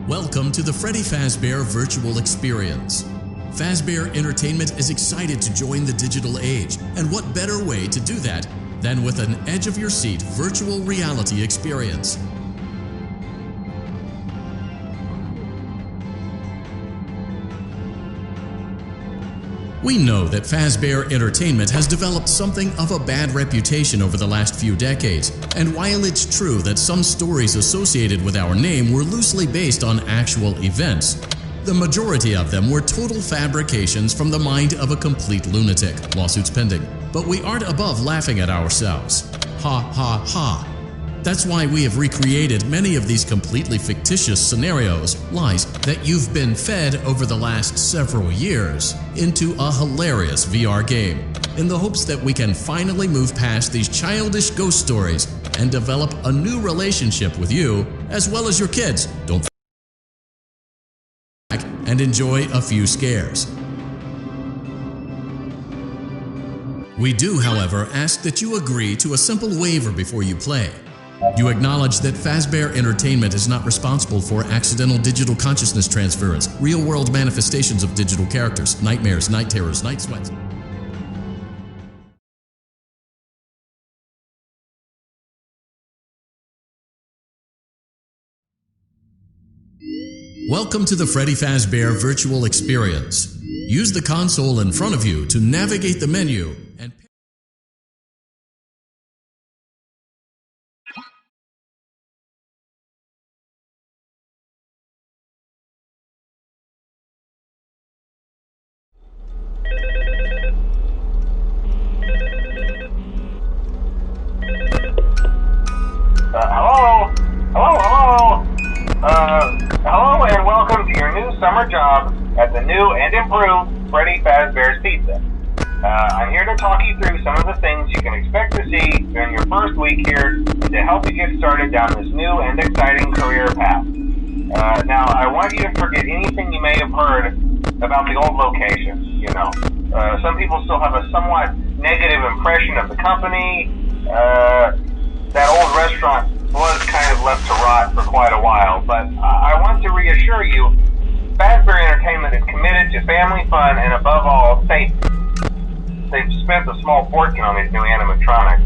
Welcome to the Freddy Fazbear Virtual Experience. Fazbear Entertainment is excited to join the digital age, and what better way to do that than with an edge-of-your-seat virtual reality experience. We know that Fazbear Entertainment has developed something of a bad reputation over the last few decades, and while it's true that some stories associated with our name were loosely based on actual events, the majority of them were total fabrications from the mind of a complete lunatic, lawsuits pending. But we aren't above laughing at ourselves. Ha ha ha. That's why we have recreated many of these completely fictitious scenarios, lies, that you've been fed over the last several years into a hilarious VR game, in the hopes that we can finally move past these childish ghost stories and develop a new relationship with you, as well as your kids. Don't and enjoy a few scares. We do, however, ask that you agree to a simple waiver before you play. You acknowledge that Fazbear Entertainment is not responsible for accidental digital consciousness transference, real-world manifestations of digital characters, nightmares, night terrors, night sweats. Welcome to the Freddy Fazbear Virtual Experience. Use the console in front of you to navigate the menu and Hello and welcome to your new summer job at the new and improved Freddy Fazbear's Pizza. I'm here to talk you through some of the things you can expect to see during your first week here and to help you get started down this new and exciting career path. Now, I want you to forget anything you may have heard about the old location. Some people still have a somewhat negative impression of the company. That old restaurant was kind of left to rot for quite a while, but I want to reassure you, Fazbear Entertainment is committed to family fun and above all, safety. They've spent a small fortune on these new animatronics.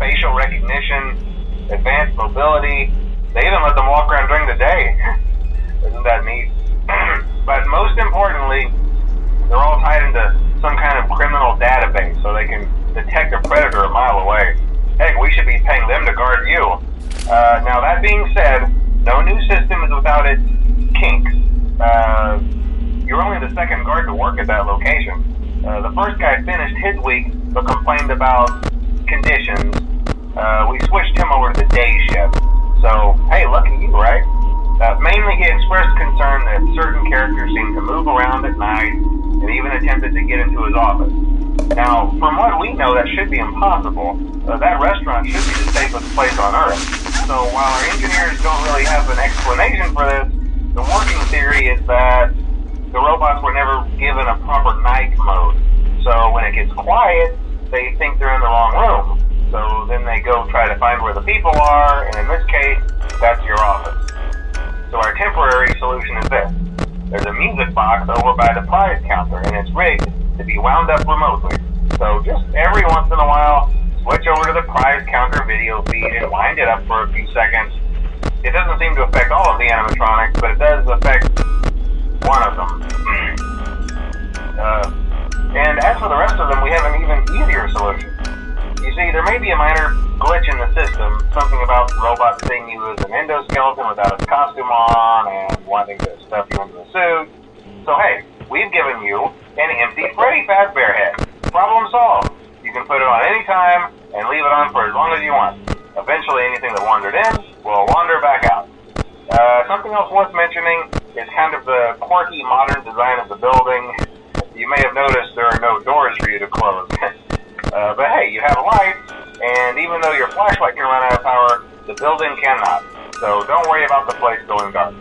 Facial recognition, advanced mobility, they even let them walk around during the day. Isn't that neat? But most importantly, they're all tied into some kind of criminal database so they can detect a predator a mile away. Heck, we should be paying them to guard you. Now, that being said, no new system is without its kinks. You're only the second guard to work at that location. The first guy finished his week but complained about conditions. We switched him over to the day shift. So, hey, lucky you, right? Mainly he expressed concern that certain characters seemed to move around at night and even attempted to get into his office. Now, from what we know, that should be impossible. That restaurant should be the safest place on Earth. So while our engineers don't really have an explanation for this, the working theory is that the robots were never given a proper night mode. So when it gets quiet, they think they're in the wrong room. So then they go try to find where the people are, and in this case, that's your office. So our temporary solution is this. There's a music box over by the prize counter, and it's rigged to be wound up remotely. So just every once in a while, switch over to the prize counter video feed and wind it up for a few seconds. It doesn't seem to affect all of the animatronics, but it does affect one of them. And as for the rest of them, we have an even easier solution. You see, there may be a minor glitch in the system, something about the robot seeing you as an endoskeleton without its costume on and wanting to stuff you into the suit. So hey, we've given you an empty Freddy Fazbear head. Problem solved. You can put it on any time and leave it on for as long as you want. Eventually anything that wandered in will wander back out. Something else worth mentioning is kind of the quirky modern design of the building. You may have noticed there are no doors for you to close. But hey, you have lights, and even though your flashlight can run out of power, the building cannot. So don't worry about the place going dark.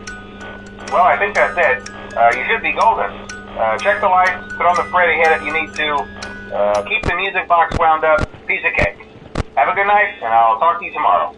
Well, I think that's it. You should be golden. Check the lights, put on the Freddy head if you need to. Keep the music box wound up. Piece of cake. Have a good night, and I'll talk to you tomorrow.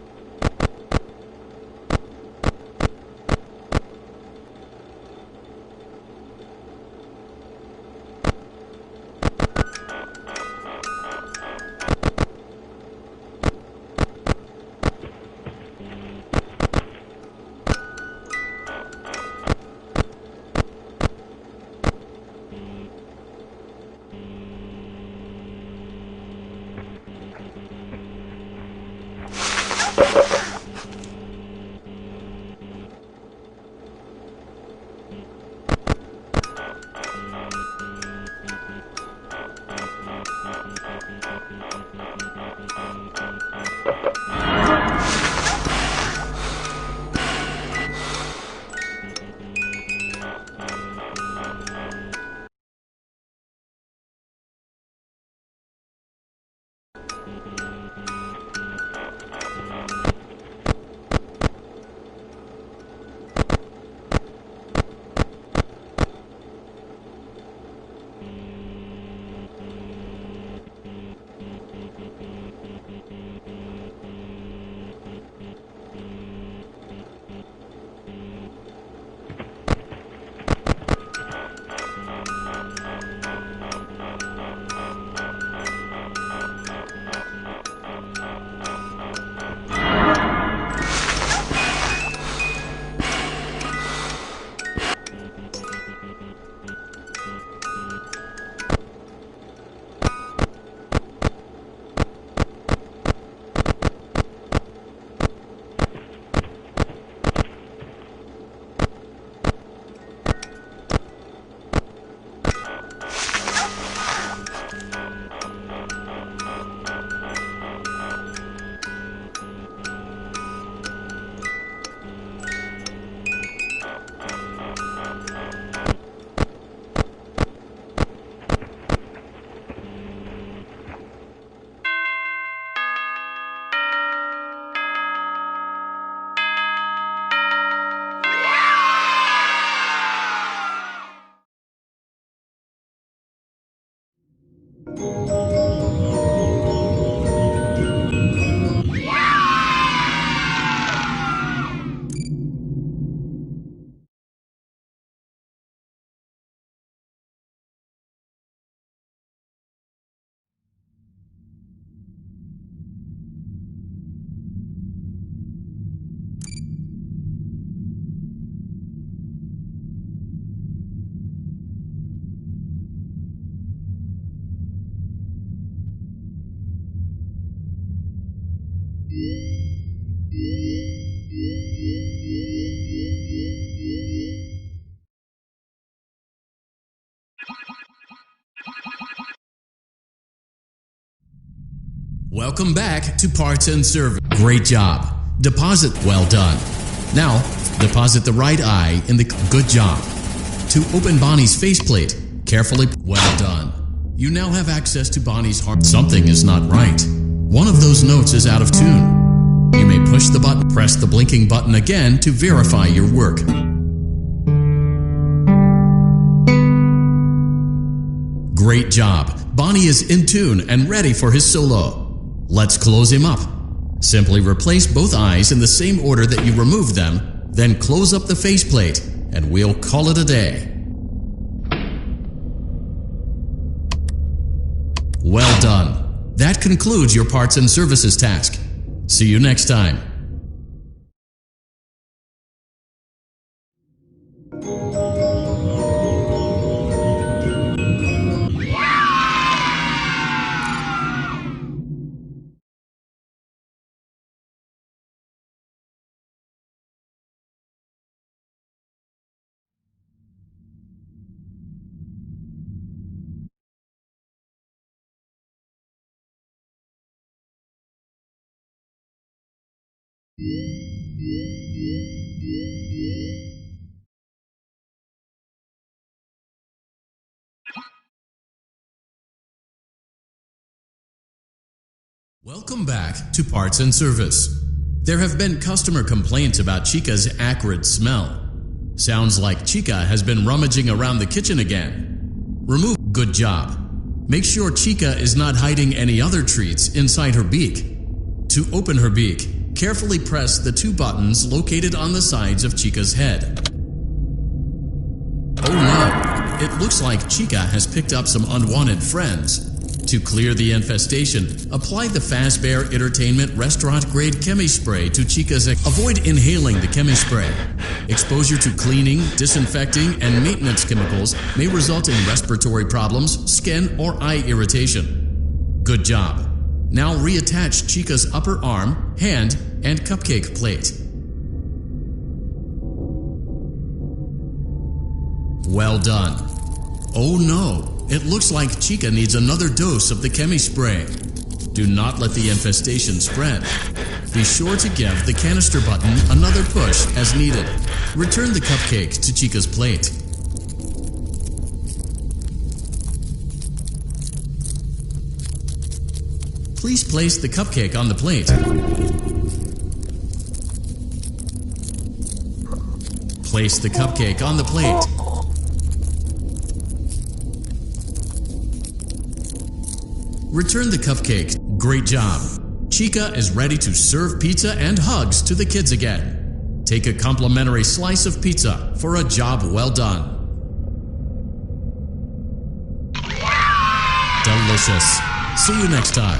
Welcome back to Parts and Service. Great job. Deposit well done. Now, deposit the right eye in the good job. To open Bonnie's faceplate, carefully well done. You now have access to Bonnie's heart. Something is not right. One of those notes is out of tune. You may push the button, press the blinking button again to verify your work. Great job. Bonnie is in tune and ready for his solo. Let's close him up. Simply replace both eyes in the same order that you removed them, then close up the faceplate, and we'll call it a day. Well done. That concludes your parts and services task. See you next time. Welcome back to Parts and Service. There have been customer complaints about Chica's acrid smell. Sounds like Chica has been rummaging around the kitchen again. Remove. Good job. Make sure Chica is not hiding any other treats inside her beak. To open her beak, carefully press the two buttons located on the sides of Chica's head. Oh no, it looks like Chica has picked up some unwanted friends. To clear the infestation, apply the Fazbear Entertainment restaurant-grade chemi spray to Chica's. Avoid inhaling the chemi spray. Exposure to cleaning, disinfecting, and maintenance chemicals may result in respiratory problems, skin, or eye irritation. Good job. Now reattach Chica's upper arm, hand, and cupcake plate. Well done. Oh no, it looks like Chica needs another dose of the chemi spray. Do not let the infestation spread. Be sure to give the canister button another push as needed. Return the cupcake to Chica's plate. Please place the cupcake on the plate. Place the cupcake on the plate. Return the cupcake. Great job. Chica is ready to serve pizza and hugs to the kids again. Take a complimentary slice of pizza for a job well done. Delicious. See you next time.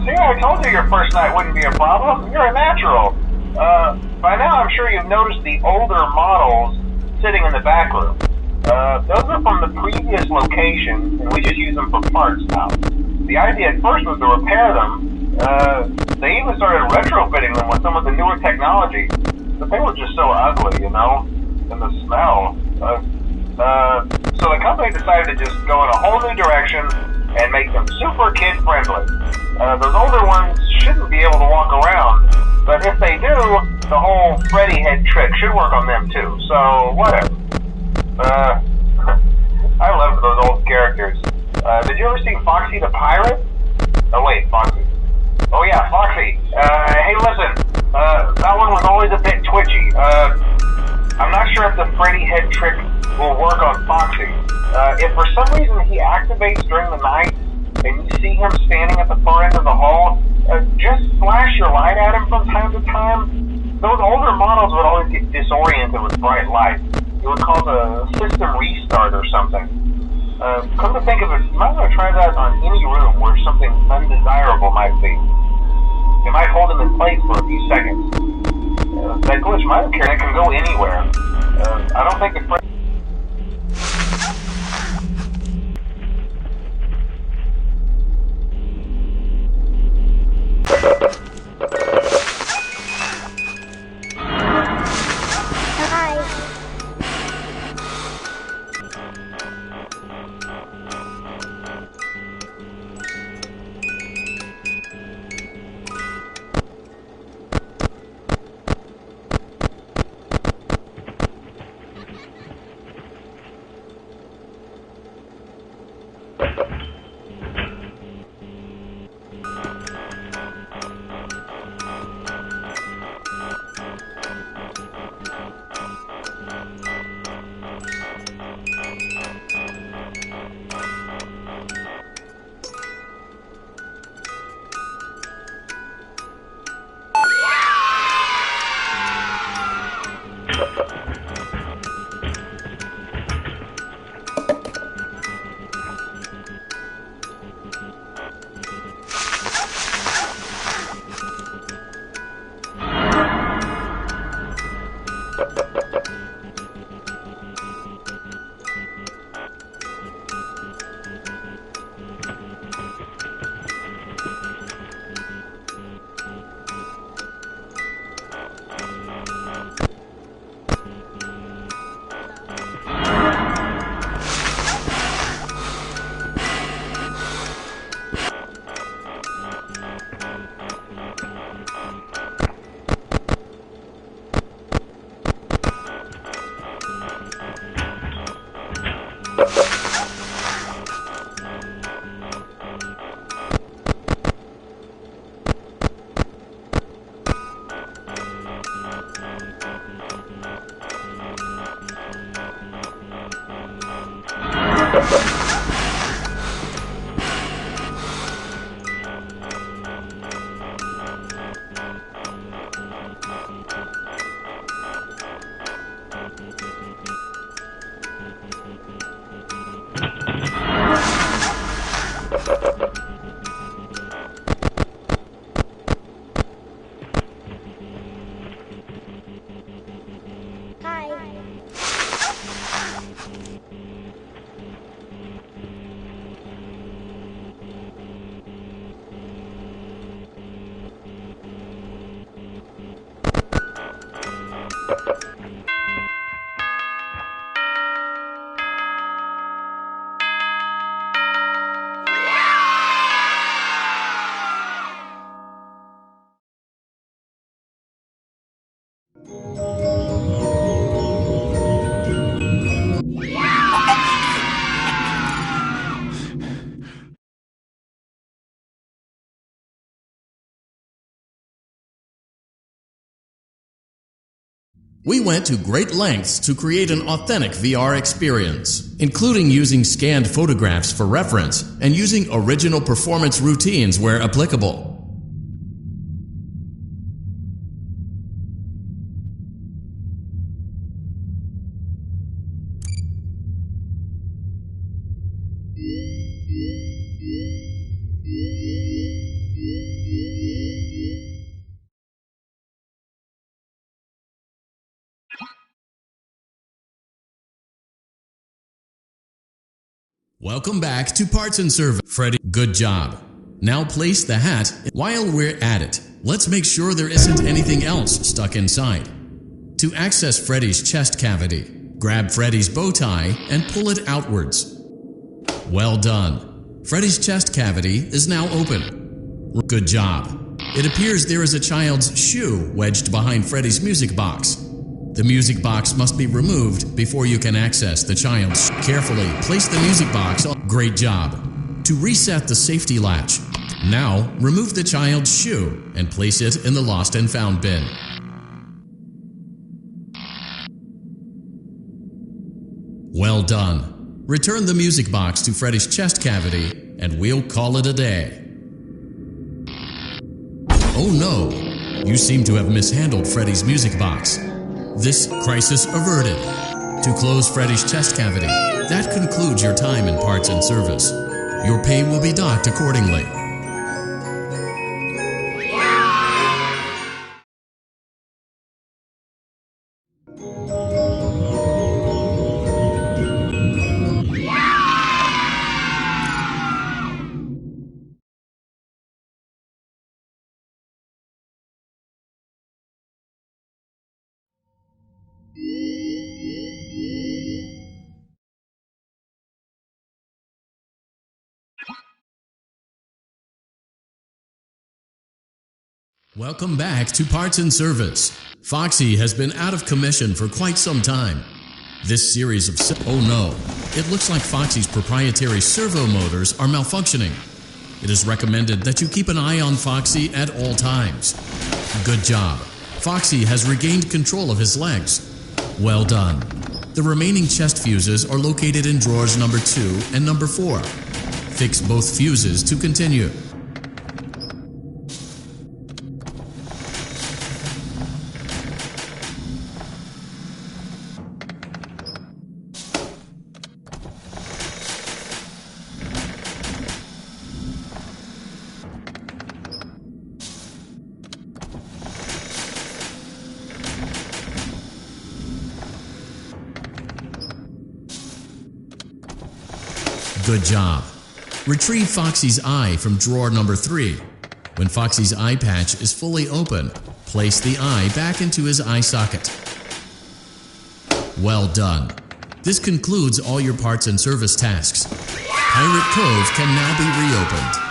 See, I told you your first night wouldn't be a problem. You're a natural. By now I'm sure you've noticed the older models sitting in the back room. Those are from the previous location, and we just use them for parts now. The idea at first was to repair them. They even started retrofitting them with some of the newer technology, but they were just so ugly, you know, and the smell. So the company decided to just go in a whole new direction and make them super kid-friendly. Those older ones shouldn't be able to walk around, but if they do, the whole Freddy head trick should work on them too, so whatever. I loved those old characters. Did you ever see Foxy the Pirate? Oh wait, Foxy. Oh yeah, Foxy. Hey listen, that one was always a bit twitchy. I'm not sure if the Freddy head trick will work on Foxy. If for some reason he activates during the night and you see him standing at the far end of the hall, just flash your light at him from time to time. Those older models would always get disoriented with bright light. It would cause a system restart or something. Come to think of it, you might want to try that on any room where something undesirable might be. It might hold him in place for a few seconds. That glitch might appear and it can go anywhere. I don't think the We went to great lengths to create an authentic VR experience, including using scanned photographs for reference and using original performance routines where applicable. Welcome back to Parts and Service. Freddy, good job. Now place the hat. While we're at it, let's make sure there isn't anything else stuck inside. To access Freddy's chest cavity, grab Freddy's bow tie and pull it outwards. Well done. Freddy's chest cavity is now open. Good job. It appears there is a child's shoe wedged behind Freddy's music box. The music box must be removed before you can access the child's. Carefully place the music box on. Great job. To reset the safety latch, now remove the child's shoe and place it in the lost and found bin. Well done. Return the music box to Freddy's chest cavity and we'll call it a day. Oh no, you seem to have mishandled Freddy's music box. This crisis averted. To close Freddy's chest cavity, that concludes your time in Parts and Service. Your pay will be docked accordingly. Welcome back to Parts and Service. Foxy has been out of commission for quite some time. This series of oh no, it looks like Foxy's proprietary servo motors are malfunctioning. It is recommended that you keep an eye on Foxy at all times. Good job. Foxy has regained control of his legs. Well done. The remaining chest fuses are located in drawers number 2 and number 4. Fix both fuses to continue. Good job. Retrieve Foxy's eye from drawer number 3. When Foxy's eye patch is fully open, place the eye back into his eye socket. Well done. This concludes all your Parts and Service tasks. Pirate Cove can now be reopened.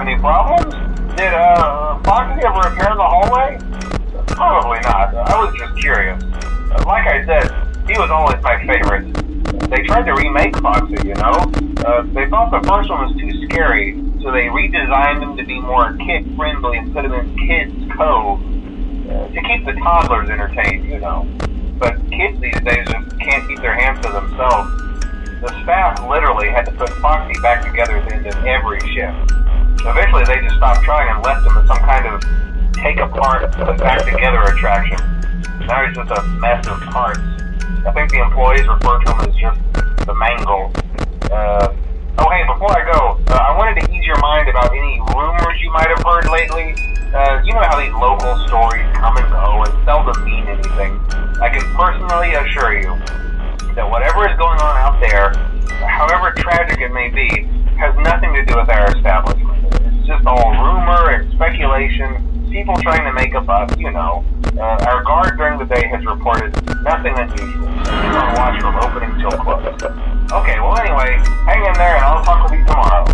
have any problems? Did Foxy ever appear in the hallway? Probably not. I was just curious. Like I said, he was always my favorite. They tried to remake Foxy, you know? They thought the first one was too scary, so they redesigned him to be more kid-friendly and put him in Kids Cove to keep the toddlers entertained, you know. But kids these days just can't keep their hands to themselves. The staff literally had to put Foxy back together at the end of every shift. Eventually they just stopped trying and left him as some kind of take-apart, put-back-together attraction. Now he's just a mess of parts. I think the employees refer to him as just the Mangles. Oh hey, before I go, I wanted to ease your mind about any rumors you might have heard lately. You know how these local stories come and go and seldom mean anything. I can personally assure you that whatever is going on out there, however tragic it may be, has nothing to do with our establishment. It's just all rumor and speculation, people trying to make a buck, you know. Our guard during the day has reported nothing unusual. He's on watch from opening till close. Okay, well anyway, hang in there and I'll talk with you tomorrow.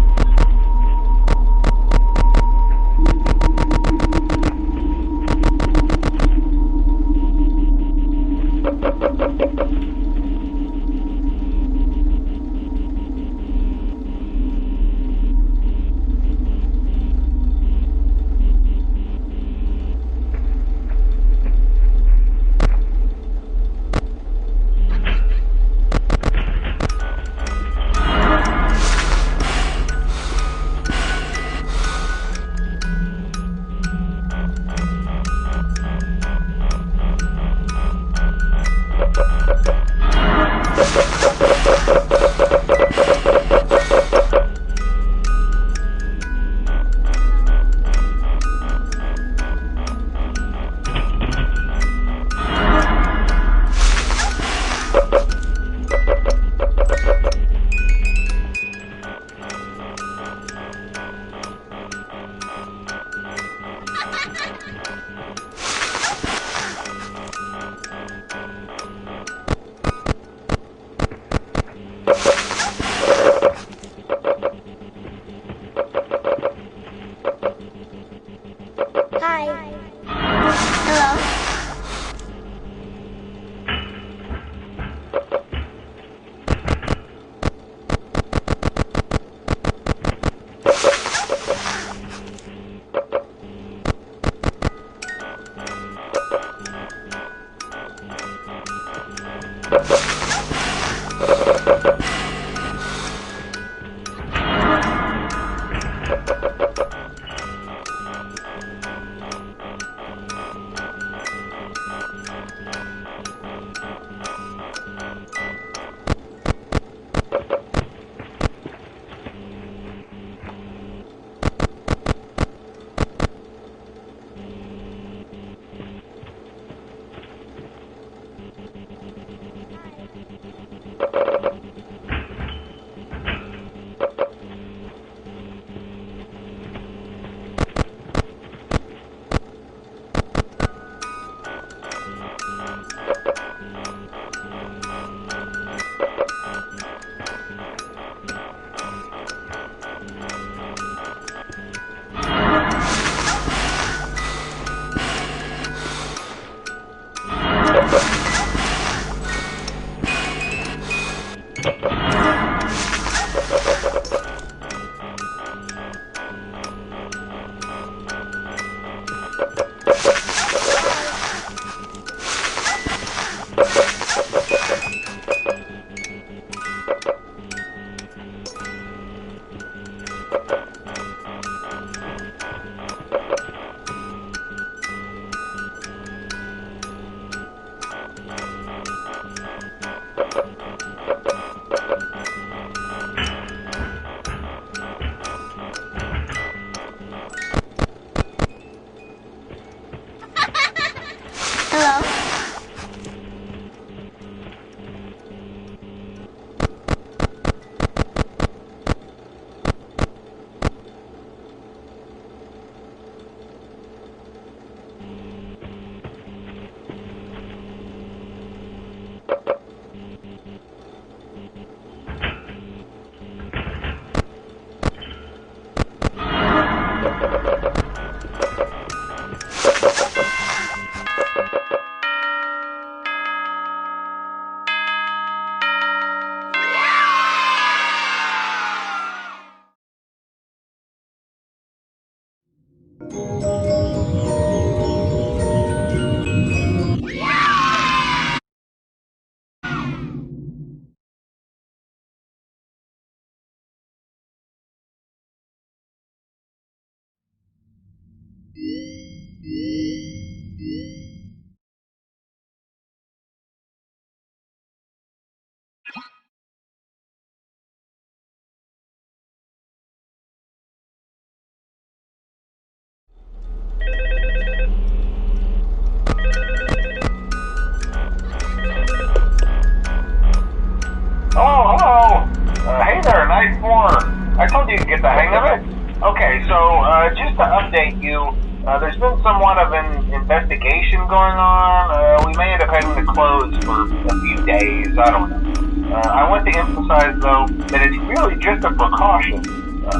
Okay, so just to update you, there's been somewhat of an investigation going on. We may end up having to close for a few days. I don't know. I want to emphasize, though, that it's really just a precaution.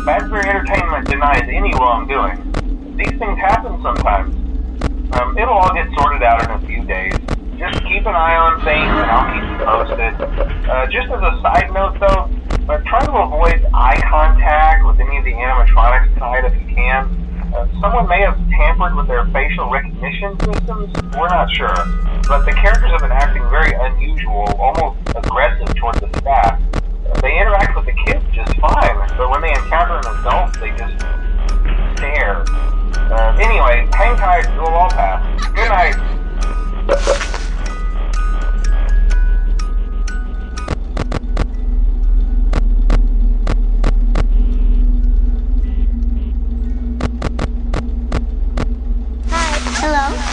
Fazbear Entertainment denies any wrongdoing. These things happen sometimes. It'll all get sorted out in a few days. Just keep an eye on things, and I'll keep you posted. Just as a side note, though, try to avoid eye contact with any of the animatronics tonight if you can. Someone may have tampered with their facial recognition systems. We're not sure. But the characters have been acting very unusual, almost aggressive towards the staff. They interact with the kids just fine, but when they encounter an adult, they just stare. Anyway, hang tight, it'll all pass. Good night. Hello?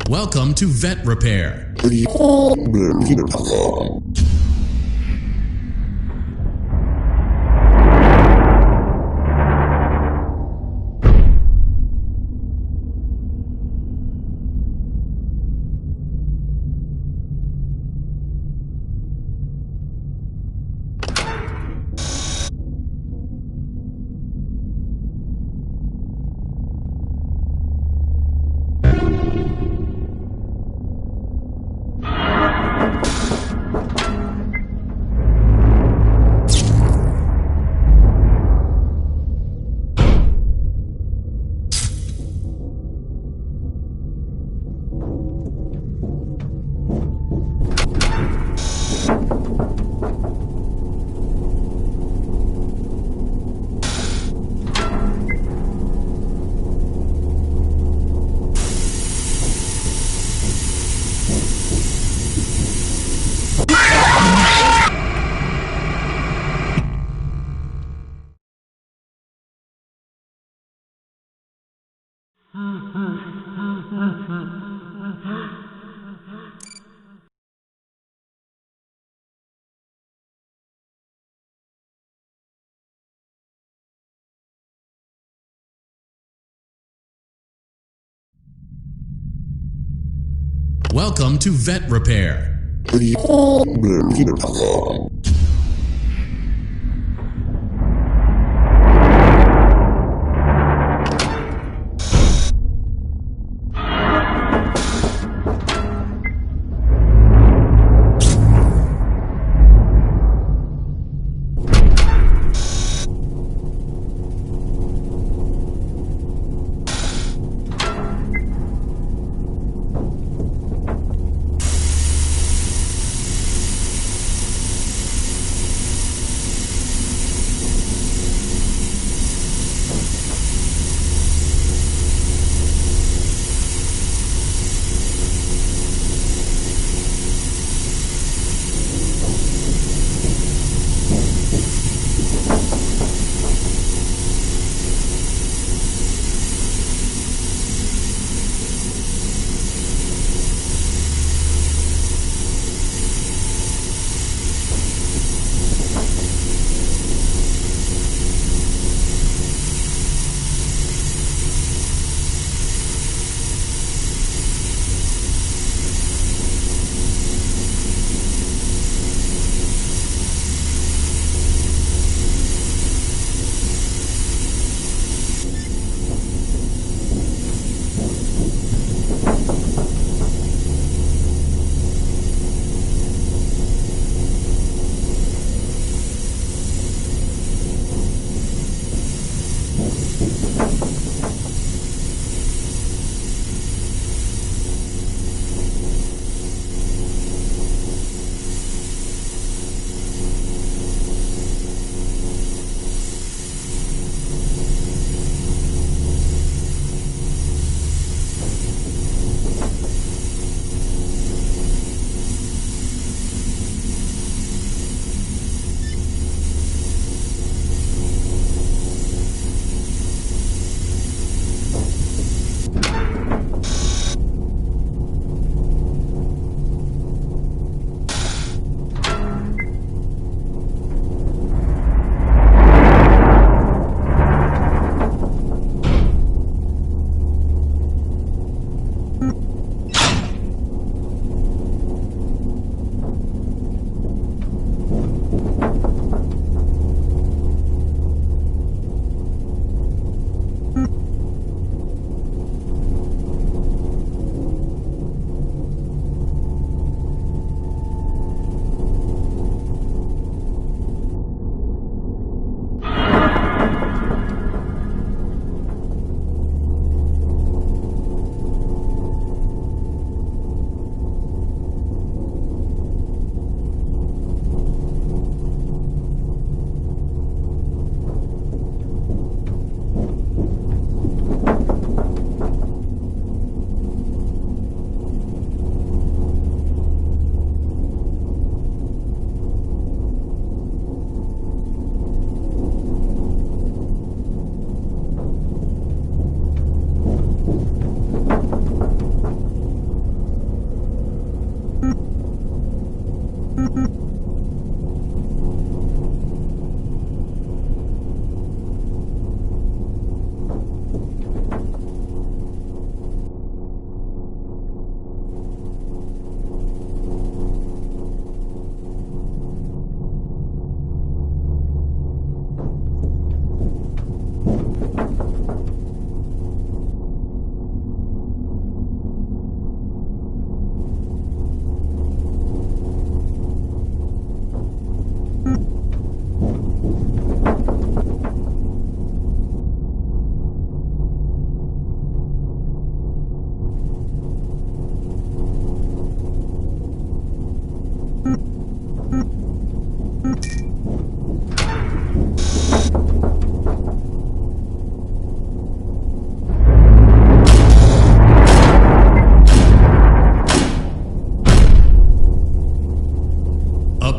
Welcome to Vet Repair. Welcome to Vet Repair.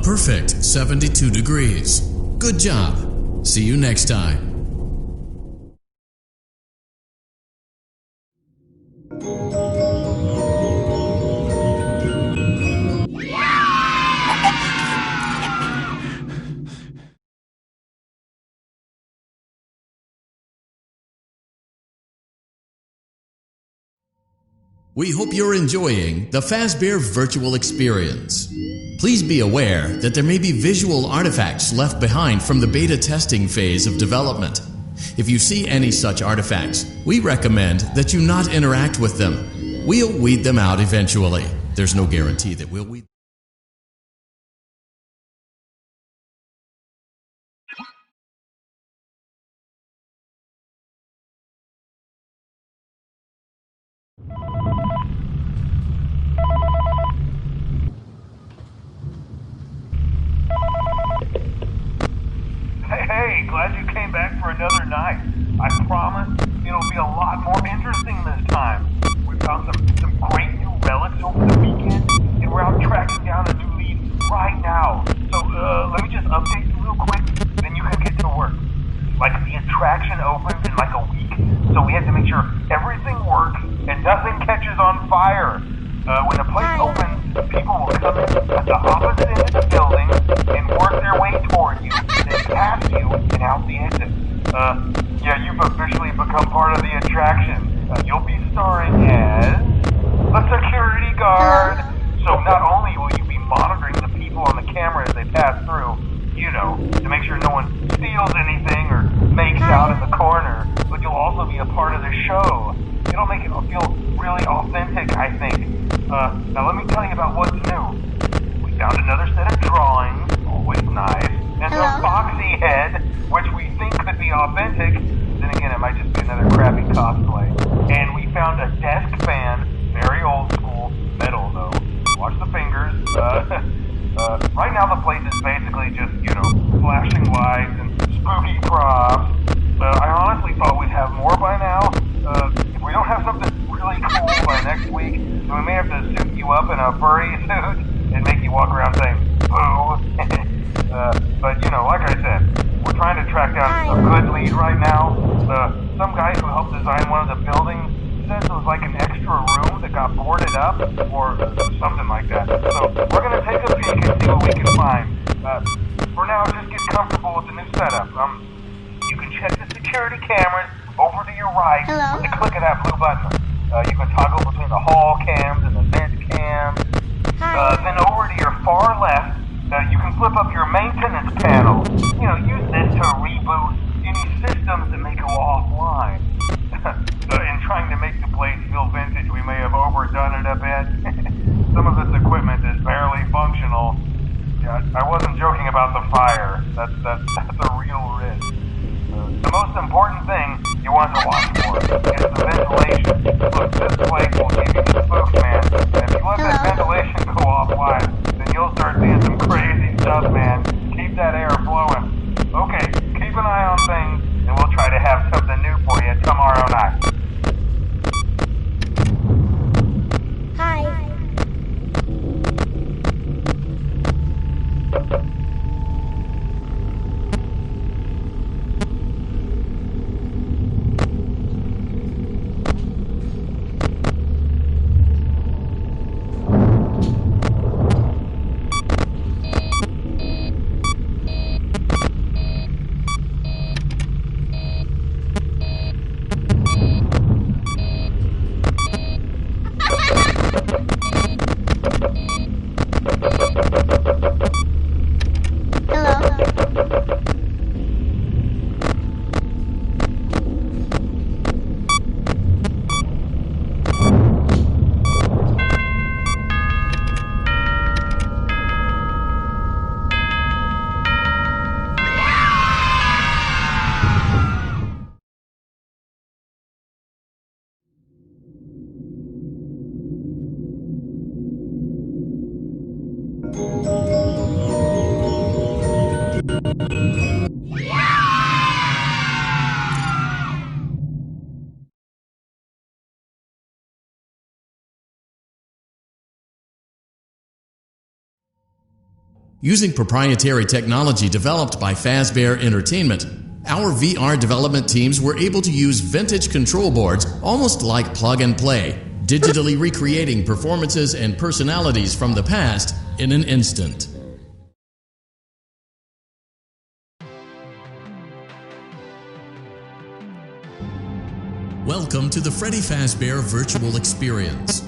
perfect 72 degrees. Good job. See you next time. We hope you're enjoying the Fazbear virtual experience. Please be aware that there may be visual artifacts left behind from the beta testing phase of development. If you see any such artifacts, we recommend that you not interact with them. We'll weed them out eventually. There's no guarantee that we'll weed. Hey, glad you came back for another night. I promise it'll be a lot more interesting this time. We found some great new relics over the weekend, and we're out tracking down a new lead right now. So, let me just update you real quick, then you can get to work. Like, the attraction opens in like a week, so we have to make sure everything works and nothing catches on fire. When the place opens, people will come in at the opposite end of the building and work their way toward you, then past you and out the exit. Yeah, you've officially become part of the attraction. You'll be starring as a security guard. So not only will you be monitoring the people on the camera as they pass through, you know, to make sure no one steals anything or makes out in the corner, but you'll also be a part of the show. It'll make it feel really authentic, I think. Now let me tell you about what's new. We found another set of drawings, always nice, and a Foxy head, which we think could be authentic. Then again, it might just be another crappy cosplay. And we found a desk fan, very old school, metal though. Watch the fingers. Right now the place is basically just, you know, flashing lights and spooky props. I honestly thought we'd have more by now. If we don't have something really cool by next week, then we may have to suit you up in a furry suit and make you walk around saying, boo. But, you know, like I said, we're trying to track down a good lead right now. Some guy who helped design one of the buildings says it was like an extra room that got boarded up, or something like that. So we're going to take a peek and see what we can find. For now, just get comfortable with the new setup. You can check the security cameras over to your right with the click of that blue button. You can toggle between the hall cams and the vent cams. Then over to your far left, you can flip up your maintenance panel. You know, use this to reboot any systems that may go offline. In trying to make the place feel vintage, we may have overdone it a bit. Some of this equipment is barely functional. Yeah, I wasn't joking about the fire. That's a real risk. The most important thing you want to watch for is the ventilation. Look, this place will give you the spooks, man. And if you let that ventilation go offline, then you'll start seeing some crazy stuff, man. Keep that air flowing. Okay, keep an eye on things, and we'll try to have something new for you tomorrow night. Using proprietary technology developed by Fazbear Entertainment, our VR development teams were able to use vintage control boards almost like plug and play, digitally recreating performances and personalities from the past in an instant. Welcome to the Freddy Fazbear Virtual Experience.